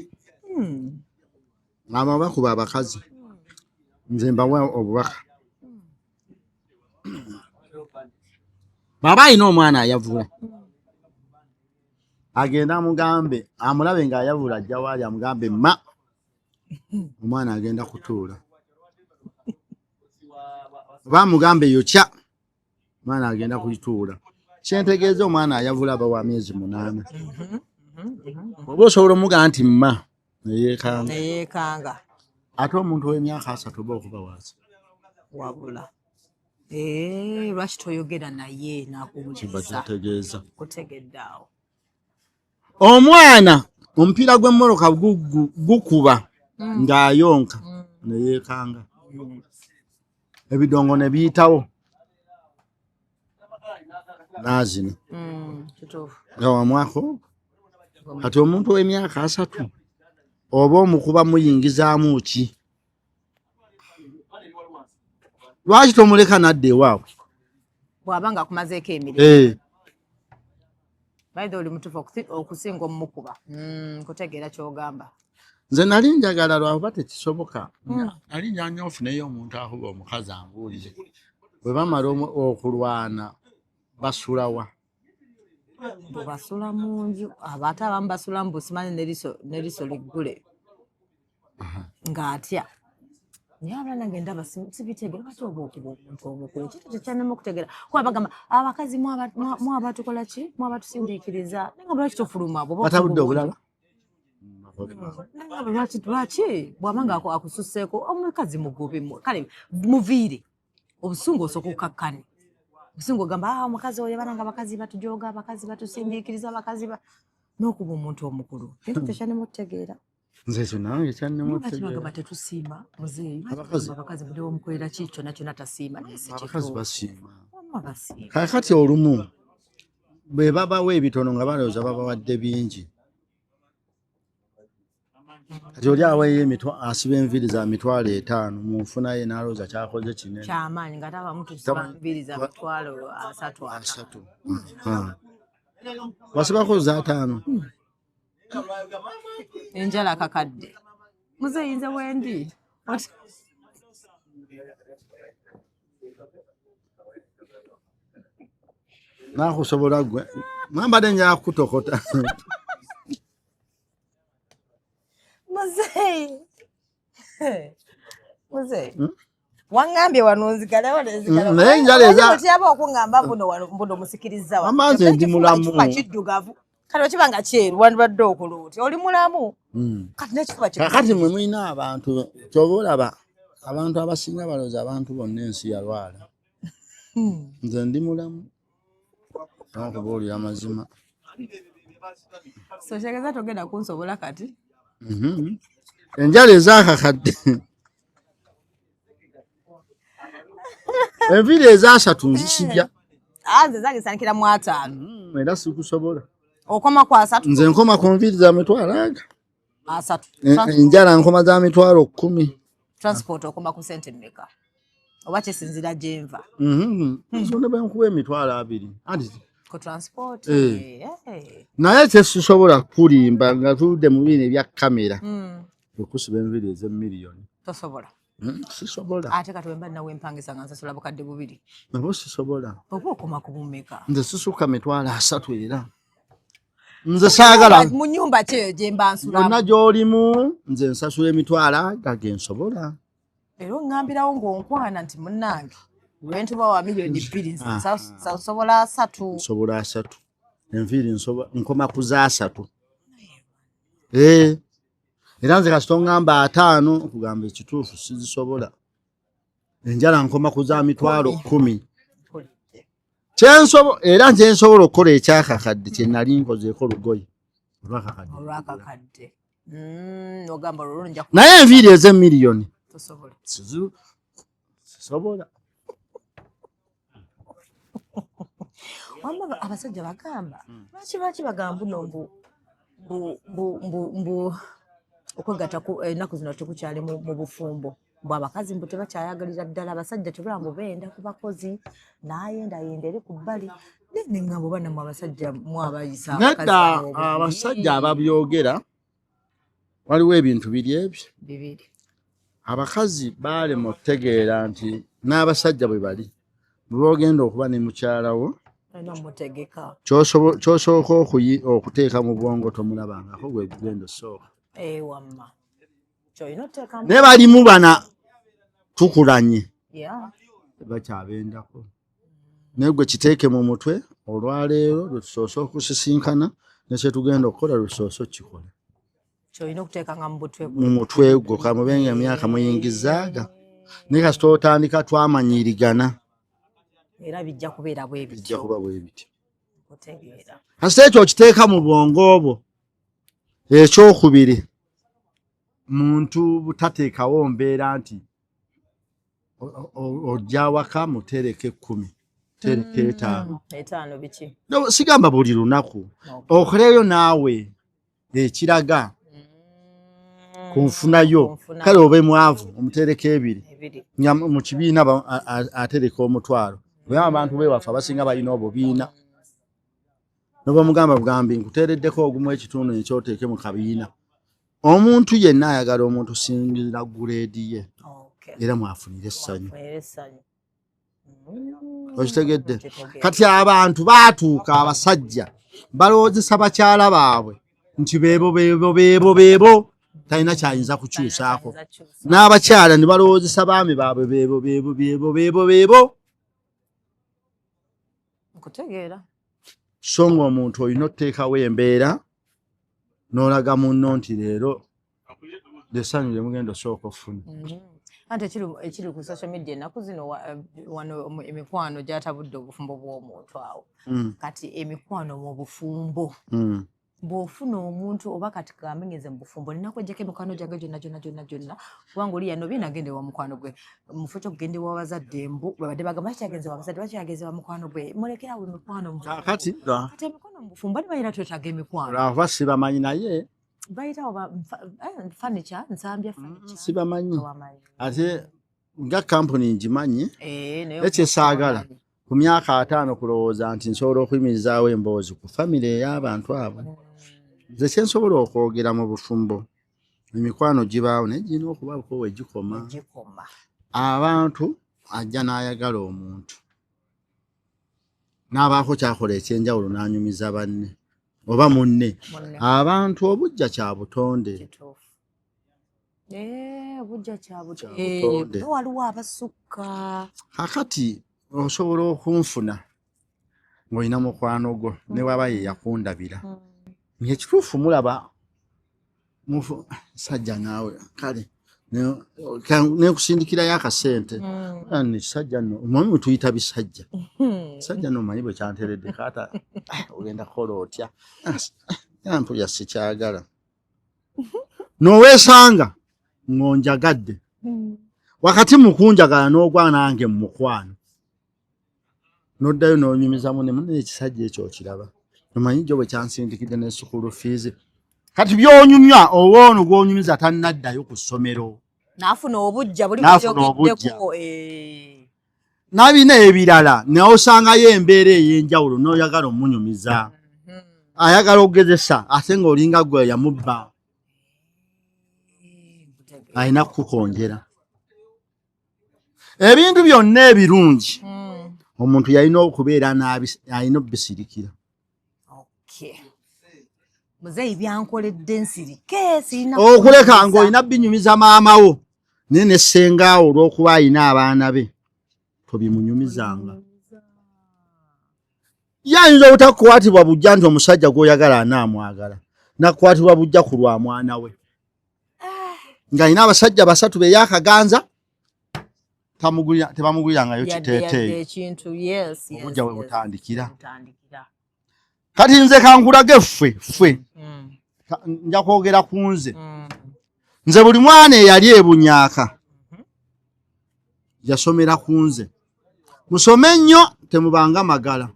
abo bakuba abakazi nze mbawa obubaka baba alina omwana ayavula agenda amugambe amulabe ng'ayavula ajja waali amugambe ma omwana agenda kutuula oba amugambe yokya mwana agenda kuyituula kyentegeeza omwana ayavula aba wa myezi 8 oba osobola omugaa nti mma neyeekanga ate omuntu w'emyaka 3 oba okuba waasi wabula lwaki toyogera naye nakuwuliriza kitegeeza kutegedde awo omwana omupiira gw'emmoroka gukuba ng'ayonka neyeekanga ebidongo ne biyitawo naazino kituufu nga wamwako kati omuntu w'emyaka 3 oba omukuba muyingizaamu ki lwaki tomuleka nadda ewaabwe bw'aba nga akumazeeko emirimu baidha oli mutuufu okusinga omumukuba kutegeera kyogamba nze nali njagala lwakuba tekisoboka nali njanya ofuneyo omuntu akuba omukazi anbuulire bwe bamala okulwana basulawa bwe basula mu nju ate abamu basula mu busimanyi neriso liggule ng'atya naye abalala nange ndaba sibitegeera bati oba okuba omuntu omukulu kintu kyekyanema okutegeera kuba bagamba abakazi mwabatukola ki mwabatusindiikiriza naye nga bulwaki tofuluma batabudde obulala lwaki bw'aba nga akususseeko omukazi mugubi kale muviire obusungu osooka okukakkane obusungu ogamba omukazi oyo bana nga abakazi batujoga abakazi batusindiikiriza abakazi n'okuba omuntu omukulu kintu kyekyanema okutegeera nze ekyo nange kyannema bagamba tetusiima muzeeyi abakazi buli omukolera ki kyonna kyonna tasiima naye si abakazi basiima basiima kakati olumu bwe babawo ebitono nga balowooza babawadde bingi kati oli aweeyo asiba enviiri za 5,000 mu nfuna ye n'alowooza kyakoze kinene kyamaanyi nga tabamu tusiba enviiri za 3 wasibako za 5 enjala kakadde muzeeyi nze wendi nakusobola gwe mwambadde njala kutokota muzeeyi wangambye wano naye enjala otyaba okuŋŋamba mbuno musikiriza amanzi ndi mulamu kiddugavu kati okiba nga kyeru wandibadde okuluuti oli mulamu kati nekifuba kakati mwe mulina abantu kyoba olaba abantu abasinga balowooza abantu bonna ensi yalwala nze ndi mulamu nakuba oli amazima so kyegeza togenda kunsobola kati enjala ezakakadde enviiri eza3 nzisibya nze zagisanikira mu 5 era sikusobola okoma ku 3 nze nkoma ku nviiri za 3 3 enjala nkoma za 10,000 transport okoma ku sente mmeka oba kisinzira gyenva nsonde bwenkuba 2,000 anti ku transport naye tekisobola kulimba nga tuludde mu bino ebya kamera okusiba enviiri ez'emiliyoni tosobola sisobola ate kati wemba nawe empangisa nga nsasula bukadde 2 nabo sisobola oba okoma ku bumeka nze sisuka 3 era nze saagala mu nyumba kyeyo gye mba nsulamu yonna gy'olimu nze nsasula 2,000 gensobola era oŋŋambirawo ng'onkwana nti munnange lwentuba wa miliyoni 2 nsobola 3 nsobola 3 enviiri nkoma ku za 3 era nze kasita oŋŋamba 5 okugamba ekituufu sizisobola enjala nkoma ku za 10,000 era nze nsobola okukola ekyakakadde kye nali nkozeeko lugoye olwakakadde ogamba olwo nja naye enviiri ez'emiliyoni tosobola sisobola wamba abasajja bagamba lwaki bagamba mbu okwegatta ennaku zino tekukyali mu bufumbo mbw abakazi mbu tebakyayagalira ddala abasajja tebambu beenda ku bakozi nayendayenda eri ku bbali neŋŋamba oba nammwe abasajja mwabayisa nedda abasajja ababyogera waliwo ebintu biri ebyo bibiri abakazi baalema okutegeera nti n'abasajja bwe bali bwogenda okuba ne mukyalawo mutegeka kyosooka okuteeka mu bwongo tomulabangako gwe genda osooka wamma kyolina oteekamu naye balimu bana tukulanye bakyabendako negwe kiteeke mu mutwe olwaleero lusoose okusisinkana nekye tugenda okukola lusoose okikola kyolina okuteeka nga mu mutwe gwo kamubenga emyaka muyingizaaga ne kasita otandika twamanyirigana era bijja kubeera bwe bijja kuba bwe biti kutegeera kasita ekyo okiteeka mu bwongo bwo ekyokubiri muntu butateekawo mbeera nti ojja waka mutereke 10 tereke 5 biki sigamba buli lunaku okoleyo naawe ekiraga kunfunayo kale obe mwavu omutereke 2 mu kibiina atereka 1,000 bwe abantu bewafu abasinga balina obubiina noba mugamba bugambi nkuteereddeko ogumu ekitundu ekyoteeke mu kabiina omuntu yenna ayagala omuntu singira guleedi ye era mwafunire essanyu okitegedde kati abantu baatuuka abasajja balowoozesa bakyala baabwe nti beebo talina kyayinza kukyusaako n'abakyala ne balowoozesa baami baabwe beebo nkutegeera so ng'omuntu olina oteekawo embeera n'olaga munno nti leero essanyu lye mugenda osooka ofuna anti ekiri ku social media ennaku zino wano emikwano gyatabudde obufumbo bw'omuntu awo kati emikwano mu bufumbo bw'ofuna omuntu oba kati kamenyeze mu bufumbo olina kweggyako emikwano gyange gyonna kubanga oli yano binagende wa mukwano gwe mufo kyokugende wa bazadde mbu babadde bagamba bakyagenze wa bazadde bakyagenze wa mukwano gwe mulekerawo emikwano kati emikwano mu bufumbo bali balina twetaaga emikwano lwava sibamanyi naye bayitawo furniture nsambya furniture sibamanyi ate nga kampuni ngimanyi ekyesaagala ku myaka 5 kulowooza nti nsobola okuyimirizaawo emboozi ku famire ey'abantu abo nze kyensobola okwogera mu bufumbo emikwano gibaawo naye girina okubaako we gikoma abantu ajja n'ayagala omuntu n'abaako kyakola ekyenjawulo n'anyumiza banne oba munne abantu obujja kya butonde obujja kya butonde waliwo abasukka kakati osobola okunfuna ng'olina mukwano gwo ne waba ye yakundabira ng'ekituufu mulaba sajja naawe kale nekusindikirayo akasente ani sajja no omwami tuyita bisajja sajja no manyi bwe kyanteredde kata ogenda kukola otya yampulya sikyagala noweesanga ng'onjagadde wakati mukunjagala n'ogwa nange mu mukwano noddayo n'onyumiza munne ekisajja ekyo okiraba omanyi jjo bwe kyansindikidde ne sukulu fiizi kati by'onyumya oba ono gw'onyumiza tannaddayo ku ssomero n'afuna obujja buli byogeddeko n'abina ebirala naye osangayo embeera ey'enjawulo n'oyagala omunyumiza ayagala okugezesa ate ng'olinga gwe yamubba alina kukukonjera ebintu byonna ebirungi omuntu yalina okubeera alina obbisirikira muzeeyi byankoledde nsirike okuleka ng'olina binyumiza maama wo naye ne ssengaawo olw'okuba alina abaana be tobimunyumizanga yayinza obutakukwatibwa bujja nti omusajja gw'oyagala anaamwagala nakukwatibwa bujja ku lwa mwana we ng'alina abasajja 3 be yakaganza tebamugulirangayo kiteeteeyo obujja we butandikira kati nze kankulage ffe nja kwogera ku nze buli mwana eyali ebunyaaka yasomera ku nze musome nnyo temubanga magala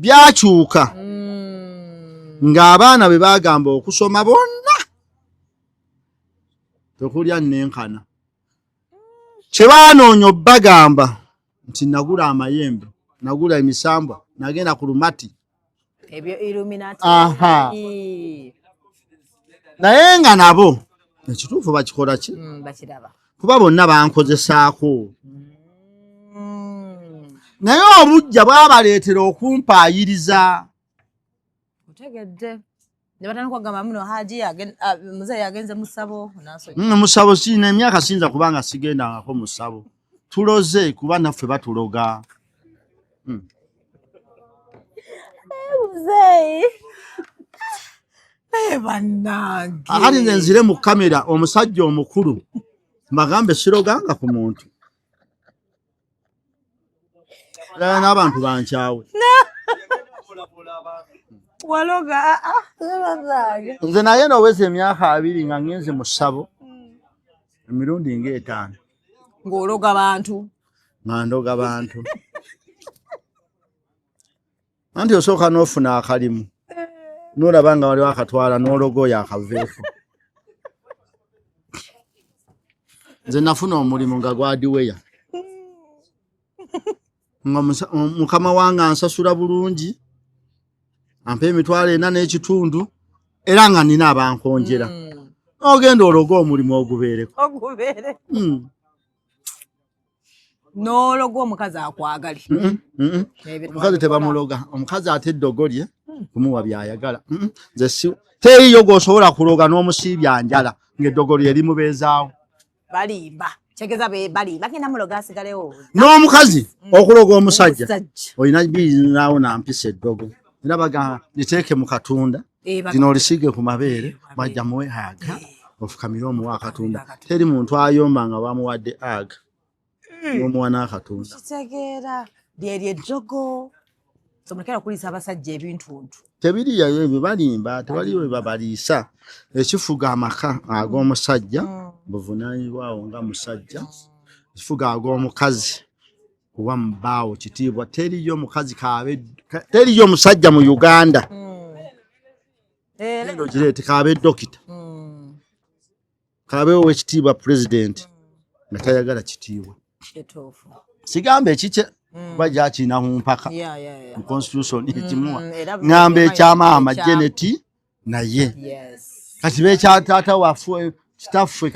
byakyuka ng'abaana be bagamba okusoma bonna tekulya nenkana kye baanoonya obbagamba nti nagula amayembe nagula emisambwa nagenda ku lumati ebyo Illuminati naye nga nabo ekituufu bakikola ki bakiraba kuba bonna bankozesaako naye obujja bwabaleetera okumpaayiriza otegedde ne batandika okugamba muno haji muzeeyi yagenze mu ssabo mu ssabo emyaka siyinza kubanga sigendangako mu ssabo tuloze kuba naffe batuloga Muzeeyi bannange akati nze nzire mu kamera omusajja omukulu mbagambe siroganga ku muntu n'abantu bankyawe waloga nze naye noweza emyaka 2 nga ngenze mu ssabo emirundi ng'etaano ng'ologa bantu nga ndoga bantu anti osooka n'ofuna akalimu n'olaba nga waliwo akatwala n'ologooyo akaveefu nze nafuna omulimu nga gwadiweya nga mukama wange ansasula bulungi ampa $40 n'ekitundu era nga nina abankonjera ogenda ologa omulimu ogubeereko n'ologa omukazi akwagale omukazi tebamuloga omukazi ate eddogo lye kumuwa byayagala nze teriyo gw'osobola kuloga n'omusiibya njala ng'eddogo lye limubeezaawo balimba kyegeza balimba genda muloga asigalewo n'omukazi okuloga omusajja olina birinaawo nampisa eddogo era bagamba liteeke mu katunda lino olisiige ku mabeere bajja muwe aga ofukamire omuwa akatunda teri muntu ayomba nga bamuwadde aga n'omuwa n'akatunda kitegeera lyeryo eddogo somulekera okuliisa abasajja ebintuntu tebiriyayo ebyo balimba tewaliyo bwe babaliisa ekifuga amaka ag'omusajja buvunaanyizibwawo nga musajja ekifuga ag'omukazi kuba mubaawo kitiibwa teriyo mukazi teriyo musajja mu Uganda ero gireete kaabe dokita kaabewo wekitiibwa pulezidenti nga tayagala kitiibwa sigamba ekikye kuba gyakirina mu mpaka mu constitution ekimuwa ngamba ekyamaama Jeneti naye kati bekyataata waffe kitaffe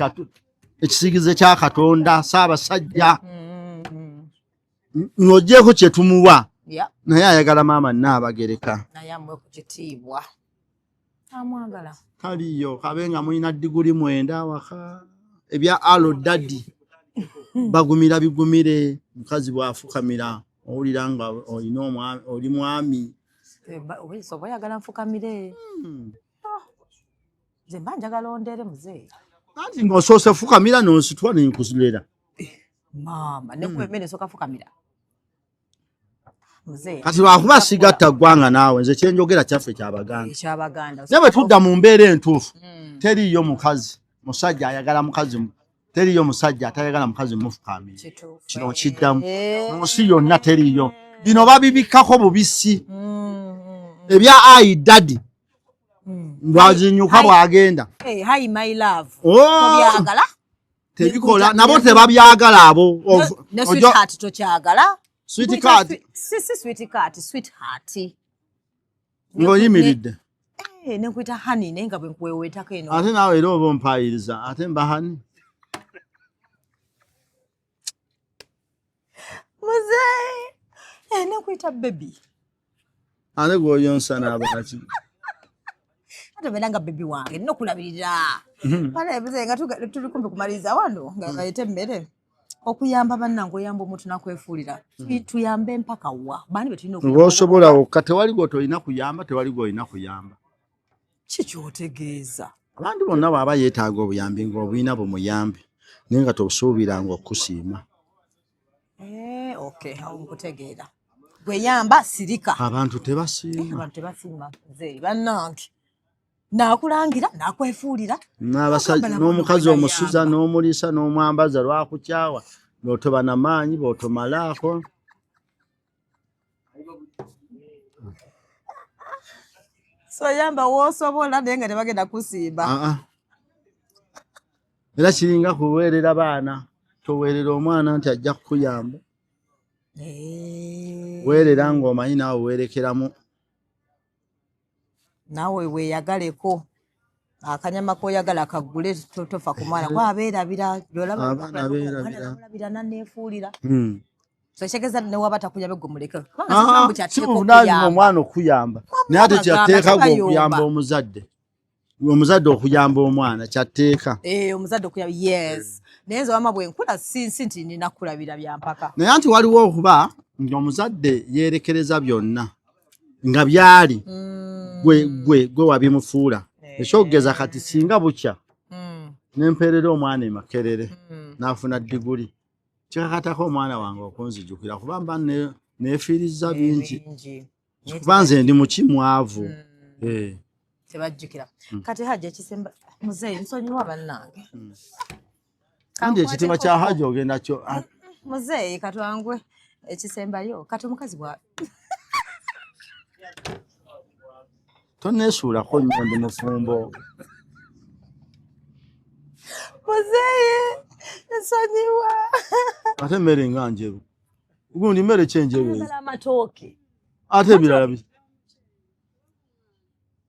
ekisigize kya Katonda Ssaabasajja ng'ogyeko kye tumuwa naye ayagala maama Nnaabagereka naye amuwe ku kitiibwa amwagala kaliyo kabe nga mulina diguli 9 waka ebya alo daddy bagumira bigumire mukazi bwafukamira owulira nga olina omwami oli mwami oba oyagala nfukamire nze mba njagala ondere muzeeyi anti ng'osoose fukamira n'onsitwa nenkuzulera maama nekwemere soka fukamira muzeeyi kati lwakuba sigatta ggwanga naawe nze kyenjogera kyaffe ekyabaganda naye bwe tudda mu mbeera entuufu teriyo mukazi musajja ayagala mukazi teriyo musajja atayagala mukazi mufukamira kino kiddamu mu nsi yonna teriyo bino babibikkako bubisi ebya aidadi lwazinyuka bwagenda hi my love tobyagala tebikola nabo tebabyagala abo ne sweetheart tokyagala sweetheart sweetheart ng'oyimiridde nenkuyita hani naye nga bwe nkuweweetako eno ate naawe era oba ompayiriza ate mba hani muzeeyi nenkuyita bebi ate gw'oyonsa n'abaki ate beera nga bebi wange nina okulabirira muzeeyi nga tuli kumpi kumaliriza wano nga bayite emmere okuyamba bannange oyamba omuntu nakwefuulira tuyambe mpaka wa bani betulina ng'osobola wokka tewali gw'otolina kuyamba tewali gw'olina kuyamba kikyotegeeza abantu bonna bw'aba yeetaaga obuyambi ng'obuyina bumuyambe naye nga tobusuubiranga okusiima okay awo nkutegeera gweyamba sirika abantu tebasiima muzeeyi bannange nakulangira nakwefuulira n'omukazi omusuza n'omuliisa n'omwambaza lwakukyawa n'otoba namaanyi bw'otomalaako soyamba woosobola naye nga tebagenda kusiimba era kiringa kuweerera baana toweerera omwana nti ajja kukuyamba weerera ng'omanyi naawe weerekeramu naawe weeyagaleko akanyama koyagala kagule tofa ku mwana kwabeerabira byolabira naneefuulira so kyegeza newaba takuyambe gwe muleke kibuvunaanyizibwa omwana okuyamba naye ate kyatteeka gwe okuyamba omuzadde okuyamba omwana kyatteeka omuzadde okuyamba yes naye nze wama bwe nkula sinsi nti nina kulabira byampaka naye anti waliwo okuba ng'omuzadde yeerekereza byonna nga byali gwe wabimufuula ekyokugeza kati singa bukya nempeerera omwana emakerere n'afuna diguli kikakatako omwana wange okunzijukira kuba mba neefiiriza bingi kuba nze ndi mukimwavu tebajjukira kati Hajji ekisemba muzeeyi nsonyiwa bannange kandi ekitiibwa kya Hajji ogenda kyo muzeeyi katwangwe ekisembayo kati omukazi bwa toneesuulako nnyo ndi mufumbo muzeeyi nsonyiwa ate emmere nga njeru gundi mmere kyenjeru amatooke ate ebirala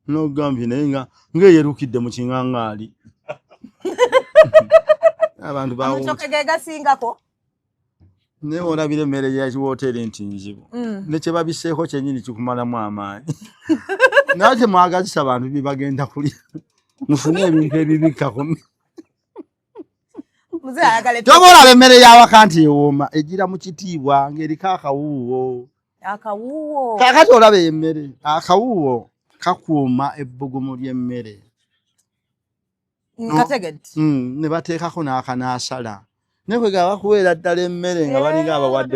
nogambye naye ng'eyerukidde mu kiŋŋaŋŋaali abantu amatooke ge gasingako naye olabira emmere ya wooteri nti nzibu ne kye babiseeko kyennyini kikumalamu amaanyi naye temwagazisa abantu bye bagenda kulya mufune ebintu ebibikkako toba olaba emmere y'awaka nti ewooma egira mu kitiibwa ng'eriko akawuuwo kakati olaba emmere akawuuwo kakuuma ebbugumu ly'emmere ne bateekako n'akanaasala naye kwe gaba bakuweera ddala emmere nga balinga abawadde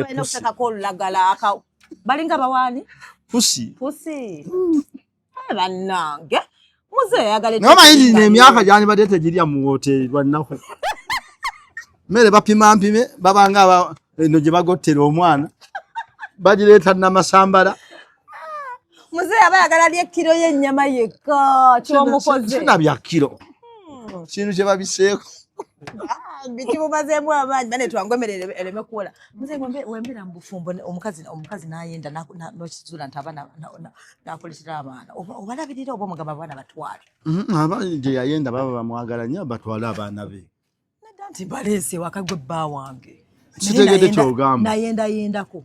balinga bawaani pusi bannange muzeeyi ayagala naye omanyi nti emyaka gyandibadde tegirya mu wooteri lwannaku mmere bapimampime babanga eno gye bagottera omwana bagireeta namasambala muzeeyi aba ayagala lya kiro y'ennyama yekka kyomukoze sinabya kiro kintu kye babiseeko bikimumazeemu amaanyi bane twangwemere ereme kuwola muzeeyi wembeera mu bufumbo omukazi n'ayenda n'okizuula nti abaana n'akoletera abaana obalabirira oba omugamba abaana batwale abaana gye yayenda baba bamwagala nnyo batwale abaana be nedda nti baleese waka gwe bba wange kitegedde kyogamba nayendayendako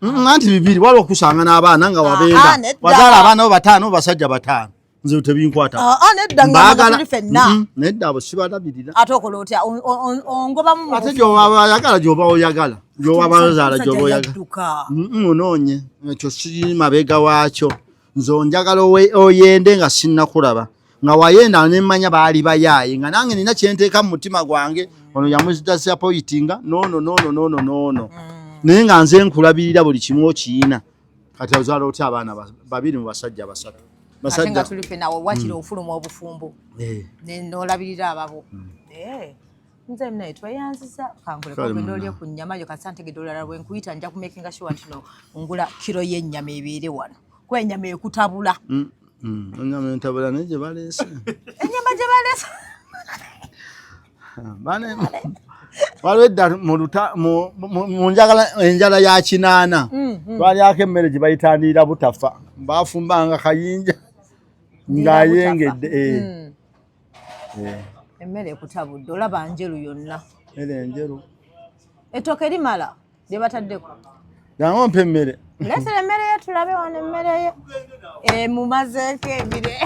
anti bibiri waliwo okusanga n'abaana nga wabenda wazaala abaana bo bataano basajja bataano nze tebinkwata nedda nga tuli fenna nedda abo sibalabirira ate okola otya ongobamu ate gy'oba oyagala gy'oba oyagala gy'oba bazaala gy'oba oyagala onoonye ekyo si mabega waakyo nze onjagala oyende nga sinnakulaba nga wayenda nemmanya baali bayaaye nga nange nina kyenteeka mu mutima gwange ono yamudisappointinga noono naye nga nze nkulabirira buli kimu okiyina kati ozaala otya abaana babiri mu basajja basatu ate nga tuli ffe nawe wakiri ofuluma obufumbo n'olabirira ababo nze naye tweyanziza kanguleko ogenda olye ku nnyama yo kasi antegedde olulala bwe nkuyita nja kumakinga sure nti no ngula kiro y'ennyama ebeere wano kuba ennyama ekutabula ennyama entabula naye gye baleese ennyama gye baleese waliwo edda mu enjala ya kinaana twalyako emmere gye bayitandira butafa bafumbanga kayinja ng'ayengedde emmere ekutabudde olaba njeru yonna ere enjeru ettooke limala lye bataddeko yango mpa emmere leesera emmere ye tulabe wano emmere ye mumazeeko ebire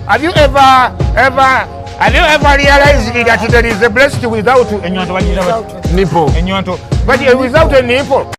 Have you ever realized that there is a breast without a nipple? But without a nipple.